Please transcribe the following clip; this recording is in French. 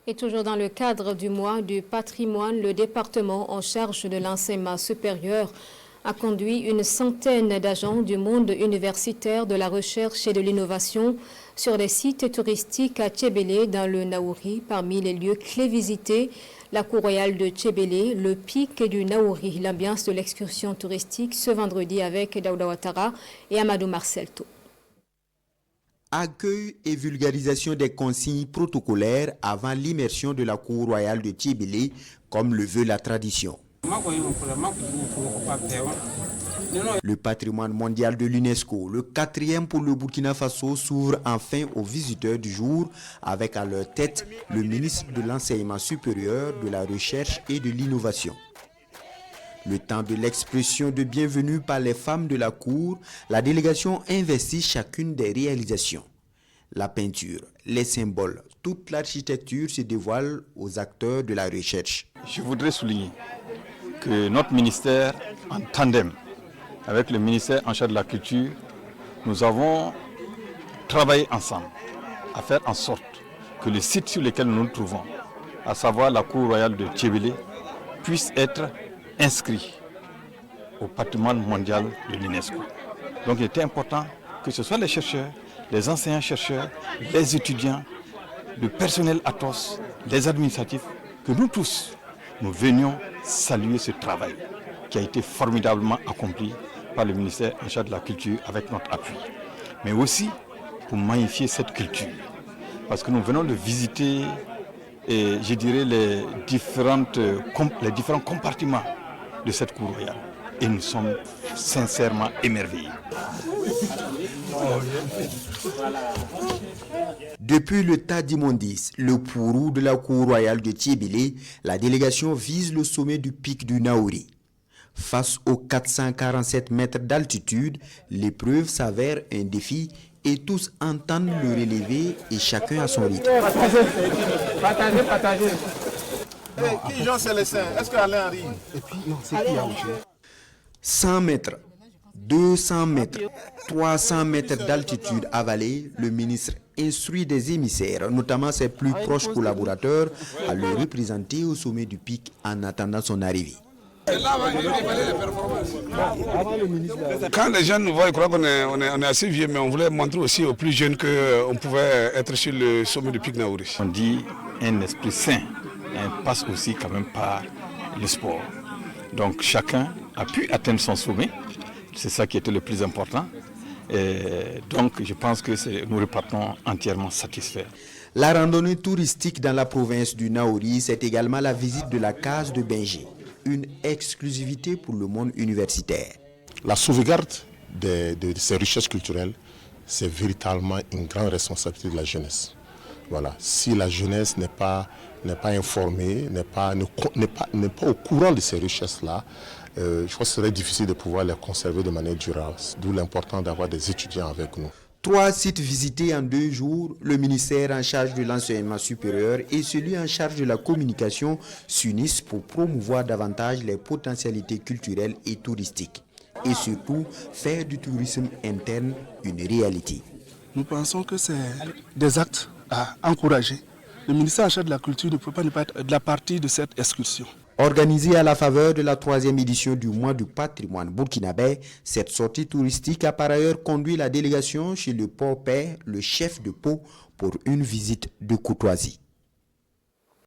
Et toujours dans le cadre du mois du patrimoine, le département en charge de l'enseignement supérieur a conduit une centaine d'agents du monde universitaire, de la recherche et de l'innovation sur des sites touristiques à Tchébélé dans le Naouri. Parmi les lieux clés visités, la cour royale de Tchébélé, le pic du Naouri, l'ambiance de l'excursion touristique ce vendredi avec Daouda Ouattara et Amadou Marcelto. Accueil et vulgarisation des consignes protocolaires avant l'immersion de la cour royale de Tchébélé, comme le veut la tradition. Le patrimoine mondial de l'UNESCO, le 4e pour le Burkina Faso, s'ouvre enfin aux visiteurs du jour avec à leur tête le ministre de l'Enseignement supérieur, de la Recherche et de l'Innovation. Le temps de l'expression de bienvenue par les femmes de la cour, la délégation investit chacune des réalisations. La peinture, les symboles, toute l'architecture se dévoile aux acteurs de la recherche. Je voudrais souligner que notre ministère, en tandem avec le ministère en charge de la culture, nous avons travaillé ensemble à faire en sorte que les sites sur lesquels nous nous trouvons, à savoir la cour royale de Tchébélé, puissent être inscrits au patrimoine mondial de l'UNESCO. Donc il était important que ce soit les chercheurs, les enseignants-chercheurs, les étudiants, le personnel ATOS, les administratifs, que nous tous, nous venions saluer ce travail qui a été formidablement accompli par le ministère en charge de la culture avec notre appui. Mais aussi pour magnifier cette culture. Parce que nous venons de visiter, et je dirais, les différents compartiments de cette cour royale. Et nous sommes sincèrement émerveillés. Depuis le Tadimondis, le Pourou de la cour royale de Tchébélé, la délégation vise le sommet du pic du Naouri. Face aux 447 mètres d'altitude, l'épreuve s'avère un défi et tous entendent le relever et chacun à son rythme. Partagez. Qui Jean Célestin? Est-ce qu'Alain arrive? Et puis, non, c'est qui a 100 mètres, 200 mètres, 300 mètres d'altitude avalée, le ministre instruit des émissaires, notamment ses plus proches collaborateurs, à le représenter au sommet du pic en attendant son arrivée. Quand les jeunes nous voient, ils croient qu'on est assez vieux, mais on voulait montrer aussi aux plus jeunes qu'on pouvait être sur le sommet du pic Naouri. On dit un esprit sain, passe aussi quand même par le sport. Donc chacun a pu atteindre son sommet, c'est ça qui était le plus important. Et donc je pense que nous repartons entièrement satisfaits. La randonnée touristique dans la province du Naouri, c'est également la visite de la case de Bengé, une exclusivité pour le monde universitaire. La sauvegarde de ces richesses culturelles, c'est véritablement une grande responsabilité de la jeunesse. Voilà. Si la jeunesse n'est pas informée, n'est pas au courant de ces richesses-là, je crois que ce serait difficile de pouvoir les conserver de manière durable. D'où l'important d'avoir des étudiants avec nous. 3 sites visités en 2 jours, le ministère en charge de l'enseignement supérieur et celui en charge de la communication s'unissent pour promouvoir davantage les potentialités culturelles et touristiques. Et surtout, faire du tourisme interne une réalité. Nous pensons que c'est des actes à encourager. Le ministère en charge de la culture ne peut pas ne pas être de la partie de cette excursion. Organisée à la faveur de la 3e édition du mois du patrimoine burkinabé, cette sortie touristique a par ailleurs conduit la délégation chez le Port-Père, le chef de Pau, pour une visite de courtoisie.